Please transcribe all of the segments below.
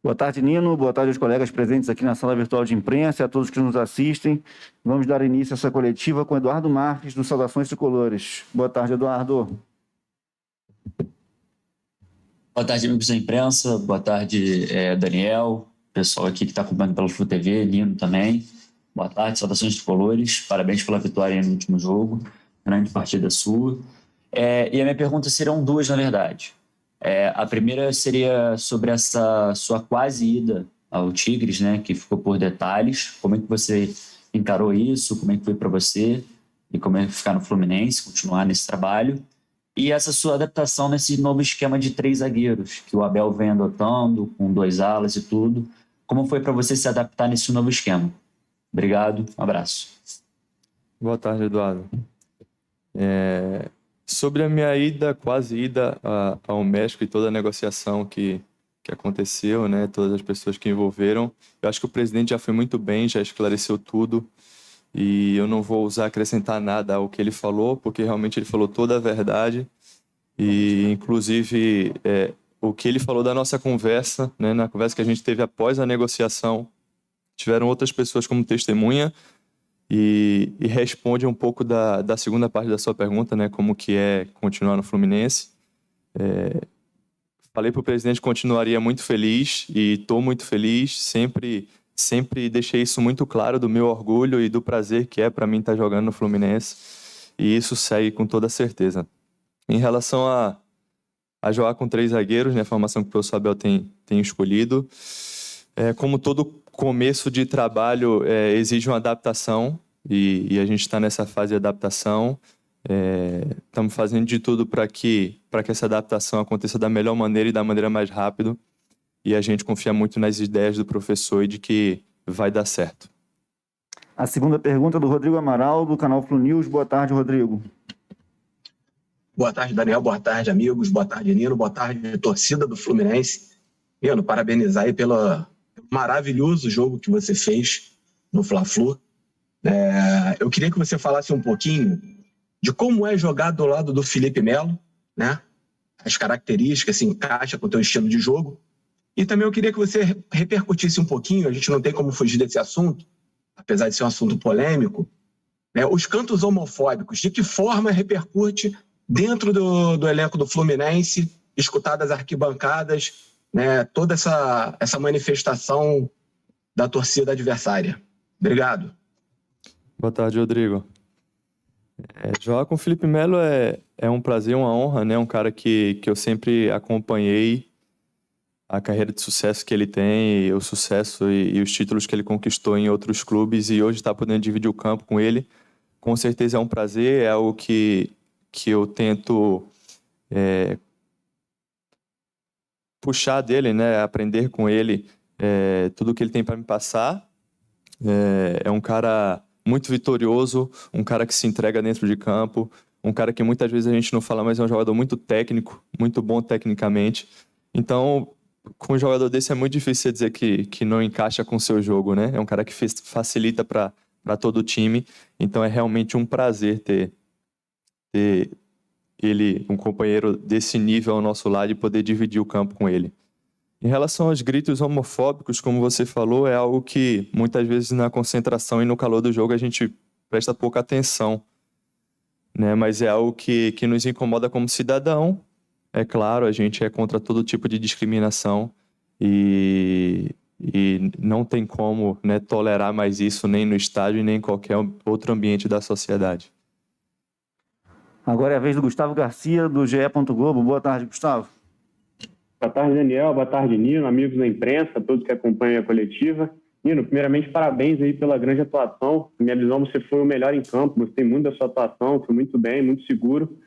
Boa tarde, Nino. Boa tarde aos colegas presentes aqui na sala virtual de imprensa e a todos que nos assistem. Vamos dar início a essa coletiva com Eduardo Marques, do Saudações Tricolores. Boa tarde, Eduardo. Boa tarde, amigos da imprensa. Boa tarde, Daniel, pessoal aqui que está acompanhando pela Flu TV, Nino também. Boa tarde, Saudações Tricolores. Parabéns pela vitória no último jogo. Grande partida sua. E a minha pergunta serão duas, na verdade. A primeira seria sobre essa sua quase ida ao Tigres, né, que ficou por detalhes. Como é que você encarou isso? Como é que foi para você? E como é que ficar no Fluminense, continuar nesse trabalho? E essa sua adaptação nesse novo esquema de 3 zagueiros, que o Abel vem adotando, com 2 alas e tudo. Como foi para você se adaptar nesse novo esquema? Obrigado, um abraço. Boa tarde, Eduardo. Sobre a minha quase ida ao México e toda a negociação que aconteceu, né, todas as pessoas que envolveram, eu acho que o presidente já foi muito bem, já esclareceu tudo, e eu não vou acrescentar nada ao que ele falou, porque realmente ele falou toda a verdade, e inclusive o que ele falou da nossa conversa, né, na conversa que a gente teve após a negociação, tiveram outras pessoas como testemunha, e responde um pouco da segunda parte da sua pergunta, né, como que é continuar no Fluminense. Falei para o presidente que continuaria muito feliz, e estou muito feliz, sempre deixei isso muito claro, do meu orgulho e do prazer que é para mim estar jogando no Fluminense, e isso segue com toda certeza. Em relação a jogar com 3 zagueiros, né, a formação que o professor Abel tem escolhido, como todo começo de trabalho exige uma adaptação, e a gente está nessa fase de adaptação. Estamos fazendo de tudo para que essa adaptação aconteça da melhor maneira e da maneira mais rápida, e a gente confia muito nas ideias do professor e de que vai dar certo. A segunda pergunta é do Rodrigo Amaral, do canal Flu News. Boa tarde, Rodrigo. Boa tarde, Daniel. Boa tarde, amigos. Boa tarde, Nino. Boa tarde, torcida do Fluminense. Nino, parabenizar aí pelo maravilhoso jogo que você fez no Fla-Flu. Eu queria que você falasse um pouquinho de como é jogar do lado do Felipe Melo, né? As características, se encaixa com o teu estilo de jogo. E também eu queria que você repercutisse um pouquinho, a gente não tem como fugir desse assunto, apesar de ser um assunto polêmico, né? Os cantos homofóbicos, de que forma repercute dentro do elenco do Fluminense, escutar das arquibancadas, né, toda essa manifestação da torcida adversária. Obrigado. Boa tarde, Rodrigo. Jogar com o Felipe Melo é um prazer, uma honra, né? Um cara que eu sempre acompanhei a carreira de sucesso que ele tem, o sucesso e os títulos que ele conquistou em outros clubes, e hoje está podendo dividir o campo com ele. Com certeza é um prazer, é algo que eu tento puxar dele, né? Aprender com ele tudo o que ele tem para me passar. É um cara muito vitorioso, um cara que se entrega dentro de campo, um cara que muitas vezes a gente não fala, mas é um jogador muito técnico, muito bom tecnicamente. Então, com um jogador desse é muito difícil dizer que não encaixa com o seu jogo, né? É um cara que facilita para todo o time. Então, é realmente um prazer ter ele, um companheiro desse nível ao nosso lado, e poder dividir o campo com ele. Em relação aos gritos homofóbicos, como você falou, é algo que muitas vezes na concentração e no calor do jogo a gente presta pouca atenção, né? Mas é algo que nos incomoda como cidadão. É claro, a gente é contra todo tipo de discriminação, e não tem como, né, tolerar mais isso nem no estádio e nem em qualquer outro ambiente da sociedade. Agora é a vez do Gustavo Garcia, do GE. Globo. Boa tarde, Gustavo. Boa tarde, Daniel. Boa tarde, Nino, amigos da imprensa, todos que acompanham a coletiva. Nino, primeiramente, parabéns aí pela grande atuação. Na minha visão, você foi o melhor em campo, gostei muito da sua atuação, foi muito bem, muito seguro.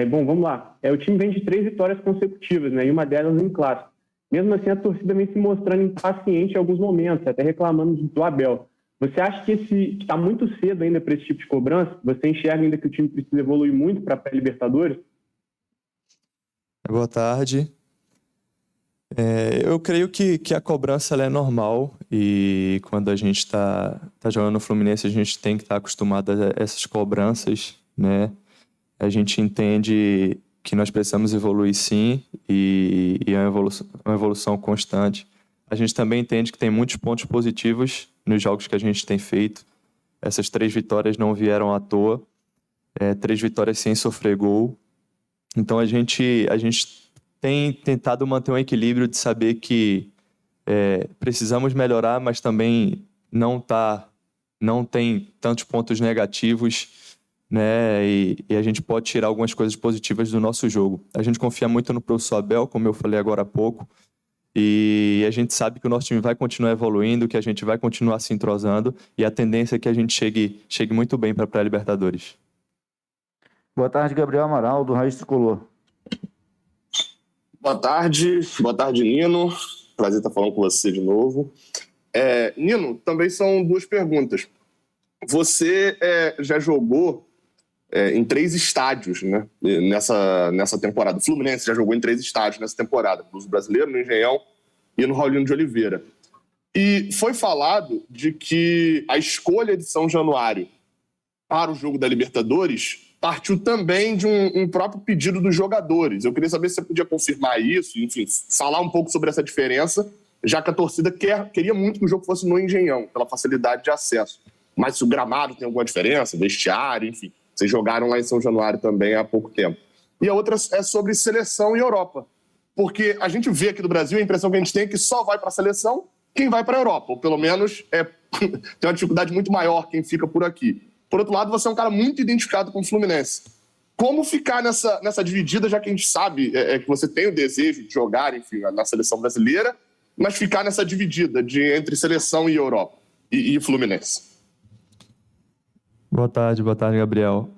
Bom, vamos lá. O time vem de 3 vitórias consecutivas, né, e uma delas em clássico. Mesmo assim, a torcida vem se mostrando impaciente em alguns momentos, até reclamando do Abel. Você acha que está muito cedo ainda para esse tipo de cobrança? Você enxerga ainda que o time precisa evoluir muito para a pré-Libertadores? Boa tarde. Eu creio que a cobrança ela é normal, e quando a gente está jogando no Fluminense, a gente tem que estar acostumado a essas cobranças, né? A gente entende que nós precisamos evoluir sim, e é uma evolução constante. a gente também entende que tem muitos pontos positivos nos jogos que a gente tem feito. Essas 3 vitórias não vieram à toa, 3 vitórias sem sofrer gol. Então a gente tem tentado manter um equilíbrio de saber que precisamos melhorar, mas também não tem tantos pontos negativos, né? E a gente pode tirar algumas coisas positivas do nosso jogo. A gente confia muito no professor Abel, como eu falei agora há pouco, e a gente sabe que o nosso time vai continuar evoluindo, que a gente vai continuar se entrosando, e a tendência é que a gente chegue muito bem para a pré-Libertadores. Boa tarde, Gabriel Amaral, do Raiz Tricolor. Boa tarde, Nino. Prazer estar falando com você de novo. Nino, também são 2 perguntas. Você já jogou em 3 estádios, né, nessa temporada. O Fluminense já jogou em 3 estádios nessa temporada, no Brasileiro, no Engenhão e no Raulino de Oliveira. E foi falado de que a escolha de São Januário para o jogo da Libertadores partiu também de um próprio pedido dos jogadores. Eu queria saber se você podia confirmar isso, enfim, falar um pouco sobre essa diferença, já que a torcida queria muito que o jogo fosse no Engenhão, pela facilidade de acesso. Mas se o gramado tem alguma diferença, vestiário, enfim, vocês jogaram lá em São Januário também há pouco tempo. E a outra é sobre seleção e Europa. Porque a gente vê aqui do Brasil, a impressão que a gente tem é que só vai para a seleção quem vai para a Europa, ou pelo menos tem uma dificuldade muito maior quem fica por aqui. Por outro lado, você é um cara muito identificado com o Fluminense. Como ficar nessa dividida, já que a gente sabe que você tem o desejo de jogar, enfim, na seleção brasileira, mas ficar nessa dividida entre seleção e Europa e Fluminense? Boa tarde, Gabriel.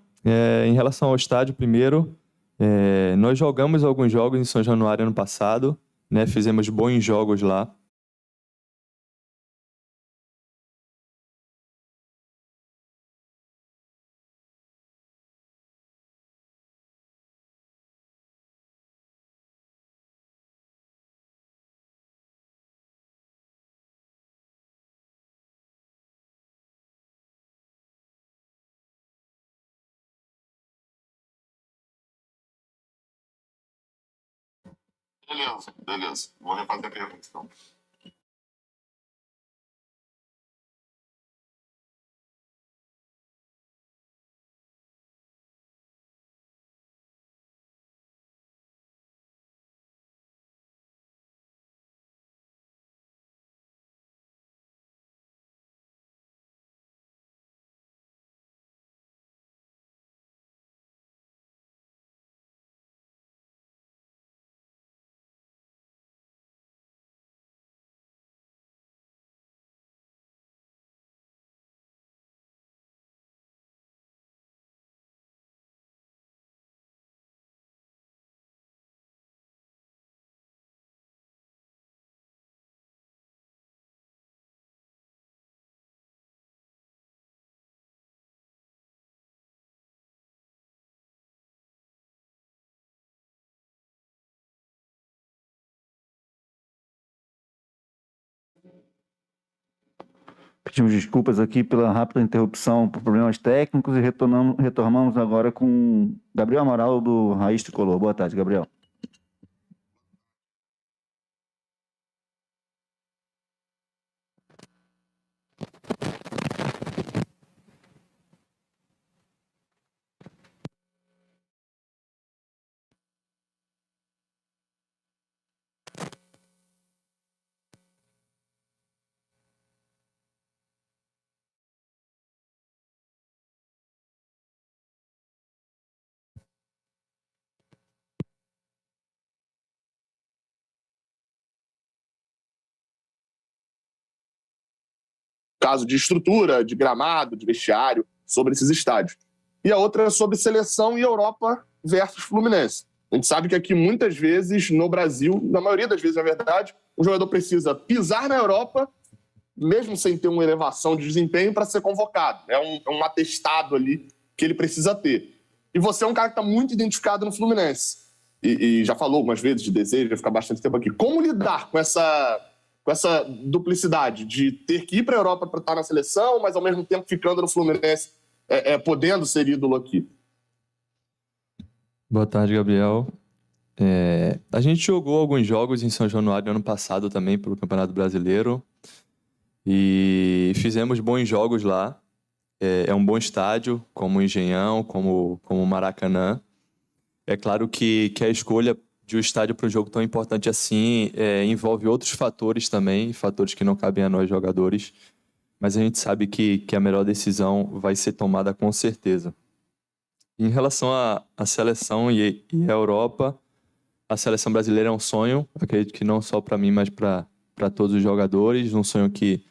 Em relação ao estádio, primeiro, nós jogamos alguns jogos em São Januário ano passado, né? Fizemos bons jogos lá. Beleza. Vou refazer a pergunta, então. Pedimos desculpas aqui pela rápida interrupção por problemas técnicos e retornamos agora com Gabriel Amaral, do Raiz Tricolor. Boa tarde, Gabriel. Caso de estrutura, de gramado, de vestiário, sobre esses estádios. E a outra é sobre seleção e Europa versus Fluminense. A gente sabe que aqui, muitas vezes, no Brasil, na maioria das vezes, na verdade, o jogador precisa pisar na Europa, mesmo sem ter uma elevação de desempenho, para ser convocado. É um atestado ali que ele precisa ter. E você é um cara que está muito identificado no Fluminense. E já falou algumas vezes de desejo, vai ficar bastante tempo aqui. Como lidar com essa duplicidade de ter que ir para a Europa para estar na seleção, mas ao mesmo tempo ficando no Fluminense, podendo ser ídolo aqui? Boa tarde, Gabriel. A gente jogou alguns jogos em São Januário ano passado também pelo Campeonato Brasileiro e fizemos bons jogos lá. É um bom estádio, como o Engenhão, como o Maracanã. É claro que a escolha de um estádio para um jogo tão importante assim envolve outros fatores também, fatores que não cabem a nós jogadores, mas a gente sabe que a melhor decisão vai ser tomada com certeza. Em relação à seleção e à Europa, a seleção brasileira é um sonho, acredito que não só para mim, mas para todos os jogadores, um sonho que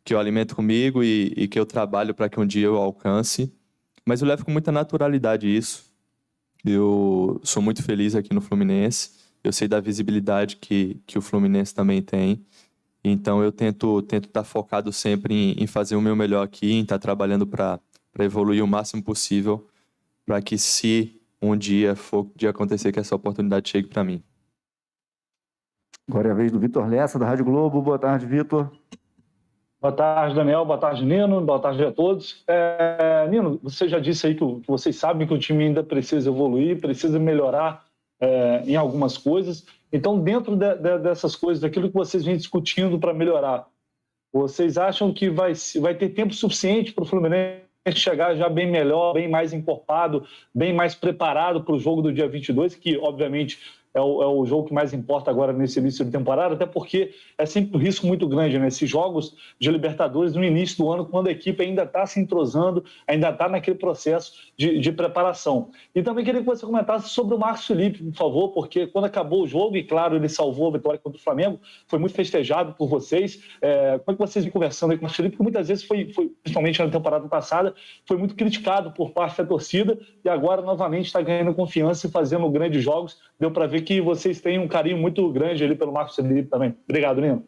eu alimento comigo e que eu trabalho para que um dia eu alcance, mas eu levo com muita naturalidade isso. Eu sou muito feliz aqui no Fluminense, eu sei da visibilidade que o Fluminense também tem, então eu tento estar focado sempre em fazer o meu melhor aqui, em estar trabalhando para evoluir o máximo possível, para que se um dia for de acontecer que essa oportunidade chegue para mim. Agora é a vez do Vitor Lessa, da Rádio Globo. Boa tarde, Vitor. Boa tarde, Daniel. Boa tarde, Nino. Boa tarde a todos. Nino, você já disse aí que vocês sabem que o time ainda precisa evoluir, precisa melhorar em algumas coisas. Então, dentro dessas coisas, daquilo que vocês vêm discutindo para melhorar, vocês acham que vai ter tempo suficiente para o Fluminense chegar já bem melhor, bem mais encorpado, bem mais preparado para o jogo do dia 22, que, obviamente, é o jogo que mais importa agora nesse início de temporada, até porque é sempre um risco muito grande, né? Esses jogos de Libertadores no início do ano, quando a equipe ainda está se entrosando, ainda está naquele processo de preparação. E também queria que você comentasse sobre o Marcos Felipe, por favor, porque quando acabou o jogo, e claro, ele salvou a vitória contra o Flamengo, foi muito festejado por vocês. Como é que vocês vêm conversando aí com o Marcos Felipe? Porque muitas vezes foi, principalmente na temporada passada, foi muito criticado por parte da torcida e agora novamente está ganhando confiança e fazendo grandes jogos. Deu para ver que vocês têm um carinho muito grande ali pelo Marcos Felipe também. Obrigado, Nino.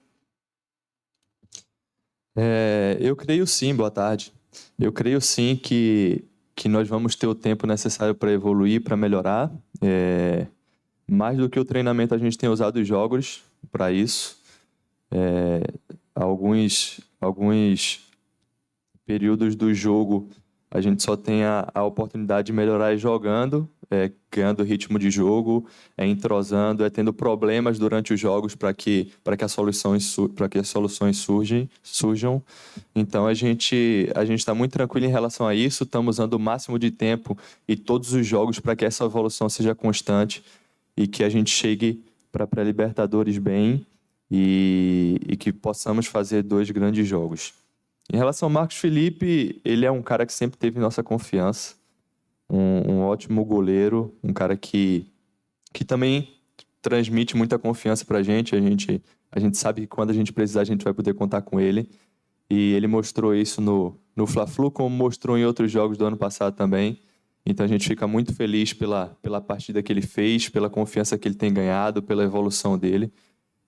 Eu creio sim, boa tarde. Eu creio sim que nós vamos ter o tempo necessário para evoluir, para melhorar. Mais do que o treinamento, a gente tem usado os jogos para isso. Alguns períodos do jogo a gente só tem a oportunidade de melhorar jogando, ganhando ritmo de jogo, entrosando, tendo problemas durante os jogos para que as soluções surjam. Então a gente está muito tranquilo em relação a isso, estamos usando o máximo de tempo e todos os jogos para que essa evolução seja constante e que a gente chegue para a pré-Libertadores bem e que possamos fazer 2 grandes jogos. Em relação ao Marcos Felipe, ele é um cara que sempre teve nossa confiança, um ótimo goleiro, um cara que também transmite muita confiança pra gente. A gente sabe que quando a gente precisar, a gente vai poder contar com ele. E ele mostrou isso no Fla-Flu, como mostrou em outros jogos do ano passado também. Então a gente fica muito feliz pela partida que ele fez, pela confiança que ele tem ganhado, pela evolução dele.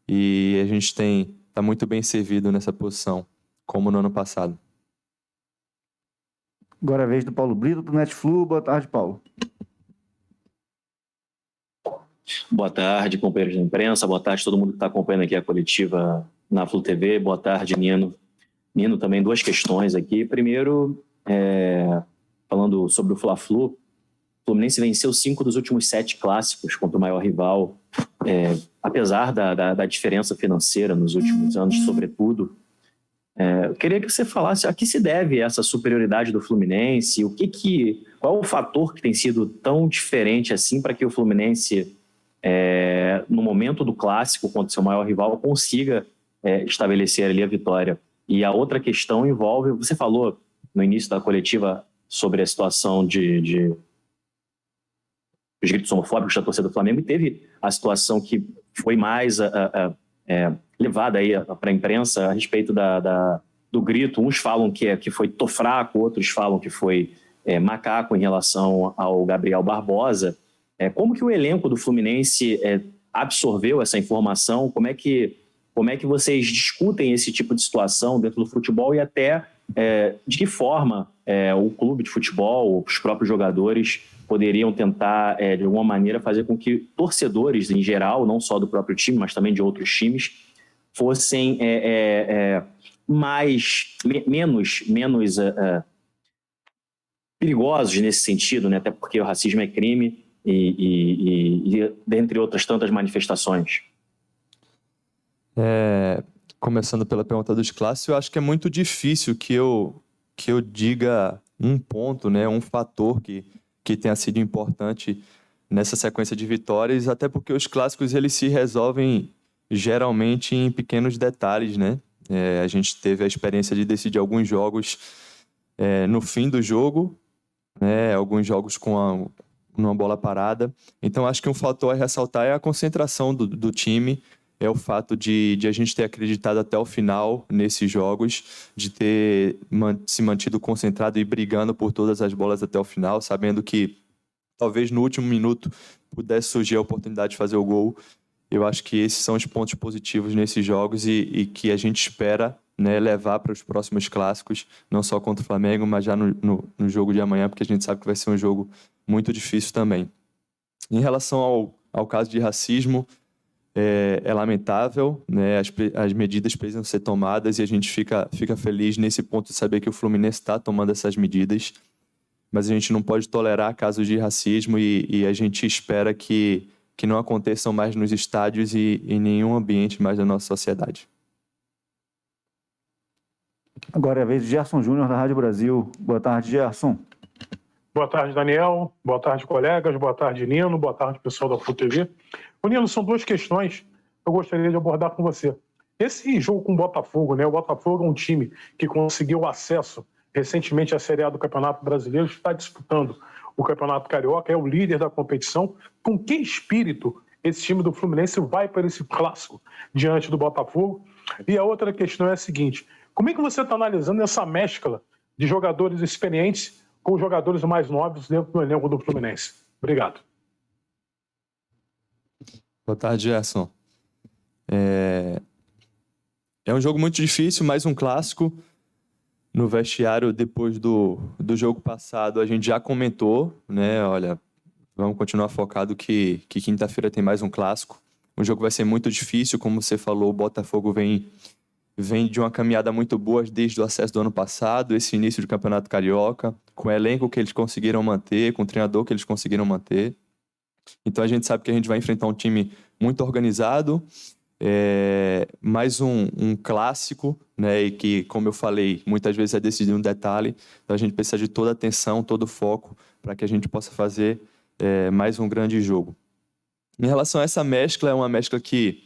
E a gente está muito bem servido nessa posição, como no ano passado. Agora é a vez do Paulo Brito, do Netflu. Boa tarde, Paulo. Boa tarde, companheiros da imprensa. Boa tarde a todo mundo que está acompanhando aqui a coletiva na Flu TV. Boa tarde, Nino. Nino, também 2 questões aqui. Primeiro, falando sobre o Fla-Flu, o Fluminense venceu 5 dos últimos 7 clássicos contra o maior rival. Apesar da diferença financeira nos últimos anos, sobretudo, eu queria que você falasse a que se deve essa superioridade do Fluminense, qual é o fator que tem sido tão diferente assim para que o Fluminense, no momento do clássico contra seu maior rival, consiga estabelecer ali a vitória. E a outra questão envolve, você falou no início da coletiva sobre a situação de os gritos homofóbicos da torcida do Flamengo, e teve a situação que foi mais levada aí para a imprensa a respeito do grito. Uns falam que foi tô fraco, outros falam que foi macaco em relação ao Gabriel Barbosa. Como que o elenco do Fluminense absorveu essa informação? Como é que vocês discutem esse tipo de situação dentro do futebol e até de que forma o clube de futebol, os próprios jogadores poderiam tentar, de alguma maneira, fazer com que torcedores, em geral, não só do próprio time, mas também de outros times, fossem menos perigosos nesse sentido, né? Até porque o racismo é crime, e dentre outras tantas manifestações? Começando pela pergunta dos clássicos, eu acho que é muito difícil que eu diga um ponto, né, um fator que tenha sido importante nessa sequência de vitórias, até porque os clássicos eles se resolvem geralmente em pequenos detalhes, né? A gente teve a experiência de decidir alguns jogos no fim do jogo, né? Alguns jogos com uma bola parada. Então, acho que um fator a ressaltar é a concentração do time, é o fato de a gente ter acreditado até o final nesses jogos, de ter se mantido concentrado e brigando por todas as bolas até o final, sabendo que talvez no último minuto pudesse surgir a oportunidade de fazer o gol. Eu acho que esses são os pontos positivos nesses jogos e que a gente espera, né, levar para os próximos clássicos, não só contra o Flamengo, mas já no jogo de amanhã, porque a gente sabe que vai ser um jogo muito difícil também. Em relação ao caso de racismo, é lamentável, né? As medidas precisam ser tomadas e a gente fica feliz nesse ponto de saber que o Fluminense está tomando essas medidas, mas a gente não pode tolerar casos de racismo e a gente espera que não aconteçam mais nos estádios e em nenhum ambiente mais da nossa sociedade. Agora é a vez de Gerson Júnior, da Rádio Brasil. Boa tarde, Gerson. Boa tarde, Daniel. Boa tarde, colegas. Boa tarde, Nino. Boa tarde, pessoal da Flu TV. Ô, Nino, são duas questões que eu gostaria de abordar com você. Esse jogo com o Botafogo, né? O Botafogo é um time que conseguiu acesso recentemente à Série A do Campeonato Brasileiro, está disputando o Campeonato Carioca, é o líder da competição. Com que espírito esse time do Fluminense vai para esse clássico diante do Botafogo? E a outra questão é a seguinte: como é que você está analisando essa mescla de jogadores experientes com jogadores mais novos dentro do elenco do Fluminense? Obrigado. Boa tarde, Gerson. É um jogo muito difícil, mais um clássico. No vestiário, depois do jogo passado, a gente já comentou, né? Olha, vamos continuar focado que quinta-feira tem mais um clássico. O jogo vai ser muito difícil, como você falou, o Botafogo vem de uma caminhada muito boa desde o acesso do ano passado, esse início de Campeonato Carioca, com o elenco que eles conseguiram manter, com o treinador que eles conseguiram manter. Então a gente sabe que a gente vai enfrentar um time muito organizado, mais um clássico, né, e que, como eu falei, muitas vezes é decidido um detalhe, então a gente precisa de toda a atenção, todo o foco para que a gente possa fazer mais um grande jogo. Em relação a essa mescla, é uma mescla que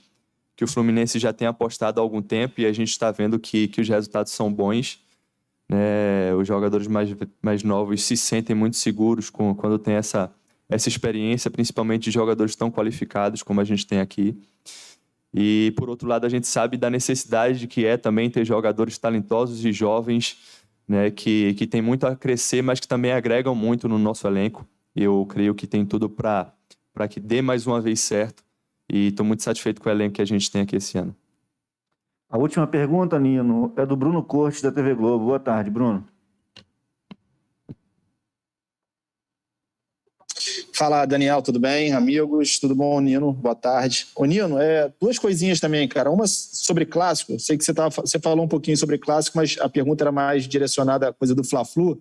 o Fluminense já tem apostado há algum tempo e a gente está vendo que os resultados são bons, né? Os jogadores mais novos se sentem muito seguros quando tem essa experiência, principalmente de jogadores tão qualificados como a gente tem aqui. E, por outro lado, a gente sabe da necessidade de que também ter jogadores talentosos e jovens, né, que tem muito a crescer, mas que também agregam muito no nosso elenco. Eu creio que tem tudo para que dê mais uma vez certo e estou muito satisfeito com o elenco que a gente tem aqui esse ano. A última pergunta, Nino, é do Bruno Cortes, da TV Globo. Boa tarde, Bruno. Fala, Daniel, tudo bem? Amigos, tudo bom, Nino? Boa tarde. Ô, Nino, duas coisinhas também, cara. Uma sobre clássico. Eu sei que você falou um pouquinho sobre clássico, mas a pergunta era mais direcionada à coisa do Fla-Flu.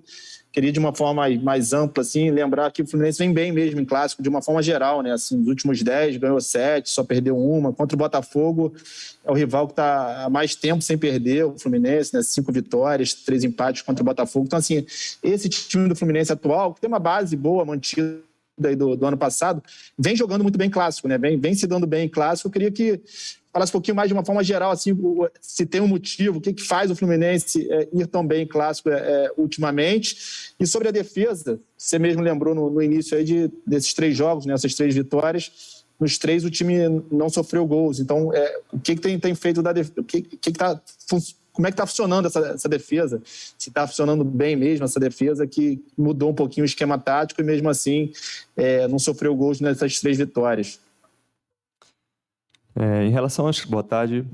Queria, de uma forma mais ampla, assim, lembrar que o Fluminense vem bem mesmo em clássico, de uma forma geral, né? Assim, nos últimos 10, ganhou 7, só perdeu uma. Contra o Botafogo, é o rival que está há mais tempo sem perder, o Fluminense, né? 5 vitórias, 3 empates contra o Botafogo. Então, assim, esse time do Fluminense atual, que tem uma base boa, mantida do ano passado, vem jogando muito bem clássico, né? Vem se dando bem em clássico. Eu queria que falasse um pouquinho mais de uma forma geral, assim, se tem um motivo, o que faz o Fluminense ir tão bem em clássico ultimamente. E sobre a defesa, você mesmo lembrou no início aí desses 3 jogos, né? Essas 3 vitórias. Nos 3 o time não sofreu gols. Então, o que tem feito da defesa? Como é que está funcionando essa defesa? Se está funcionando bem mesmo essa defesa, que mudou um pouquinho o esquema tático e mesmo assim não sofreu gols nessas 3 vitórias. Em relação aos... Boa tarde,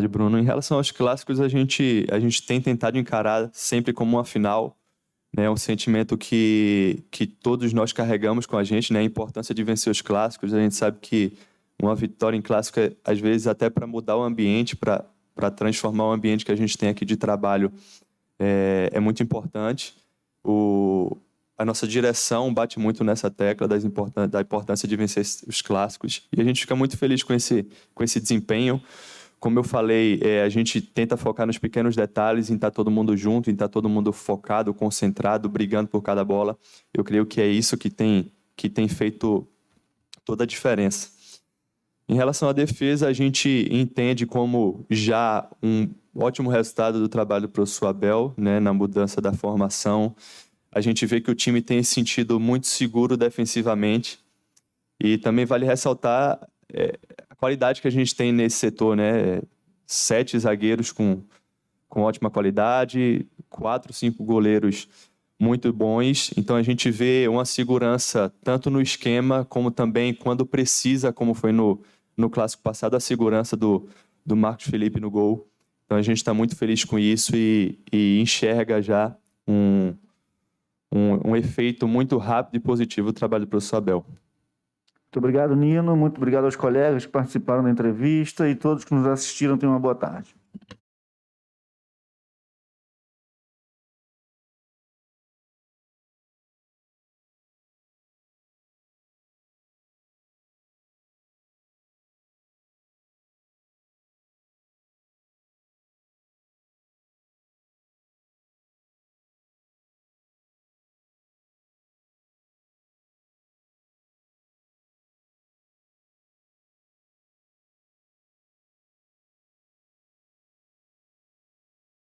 Bruno. Em relação aos clássicos, a gente tem tentado encarar sempre como uma final, né? Um sentimento que todos nós carregamos com a gente, né? A importância de vencer os clássicos. A gente sabe que uma vitória em clássico, às vezes, até para mudar o ambiente, para transformar o ambiente que a gente tem aqui de trabalho, é muito importante. O a nossa direção bate muito nessa tecla da importância de vencer os clássicos. E a gente fica muito feliz com esse desempenho. Como eu falei, a gente tenta focar nos pequenos detalhes, em estar todo mundo junto, em estar todo mundo focado, concentrado, brigando por cada bola. Eu creio que é isso que tem feito toda a diferença. Em relação à defesa, a gente entende como já um ótimo resultado do trabalho do professor Abel, né, na mudança da formação. A gente vê que o time tem se sentido muito seguro defensivamente. E também vale ressaltar a qualidade que a gente tem nesse setor, né? 7 zagueiros com ótima qualidade, 4, 5 goleiros muito bons. Então a gente vê uma segurança tanto no esquema como também quando precisa, como foi no clássico passado, a segurança do Marcos Felipe no gol. Então a gente está muito feliz com isso e enxerga já um efeito muito rápido e positivo do trabalho do professor Abel. Muito obrigado, Nino. Muito obrigado aos colegas que participaram da entrevista e todos que nos assistiram. Tenham uma boa tarde.